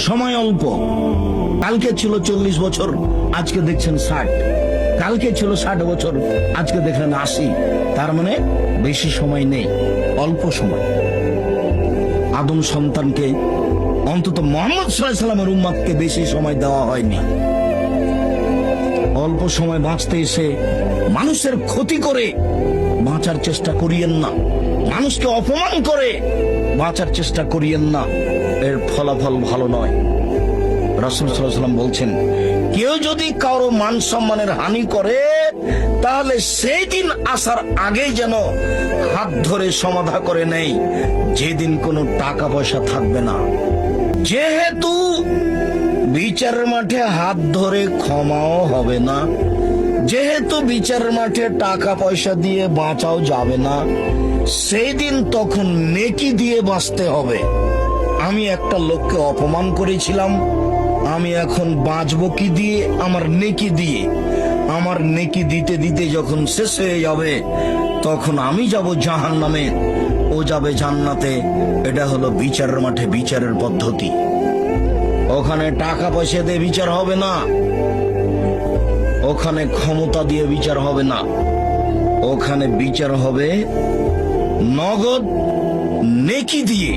সময় অল্প। কালকে ছিল 40 বছর, আজকে দেখছেন 60। কালকে ছিল 60 বছর, আজকে দেখলেন 80। তার মানে বেশি সময় নেই, অল্প সময়। আদম সন্তানকে, অন্তত মুহাম্মদ সাল্লাল্লাহু আলাইহি ওয়াসাল্লামের উম্মতকে বেশি সময় দেওয়া হয়নি। অল্প সময় বাঁচতে এসে মানুষের ক্ষতি করে বাঁচার চেষ্টা করিয়েন না, মানুষকে অপমান করে বাঁচার চেষ্টা করিয়েন না, এর ফলাফল ভালো নয়। রাসূল সাল্লাল্লাহু আলাইহি ওয়াসাল্লাম বলছেন, কেউ যদি কারো মান সম্মানের হানি করে তাহলে সেই দিন আসার আগেই যেন হাত ধরে সমাধা করে নেই, যেদিন কোনো টাকা পয়সা থাকবে না। যেহেতু বিচারের মাঠে হাত ধরে ক্ষমাও হবে না, যেহেতু বিচারের মাঠে টাকা পয়সা দিয়ে বাঁচাও যাবে না, সেই দিন তখন নেকি দিয়ে বাঁচতে হবে। আমি একটা লোককে অপমান করেছিলাম, আমি এখন বাঁচবো কি দিয়ে? আমার নেকি দিয়ে। আমার নেকি দিতে দিতে যখন শেষ হয়ে যাবে, তখন আমি যাব জাহান্নামে, ও যাবে জান্নাতে। এটা হলো বিচারের মাঠে বিচারের পদ্ধতি। ওখানে টাকা পয়সা দিয়ে বিচার হবে না, ওখানে ক্ষমতা দিয়ে বিচার হবে না, ওখানে বিচার হবে নগদ নেকি দিয়ে।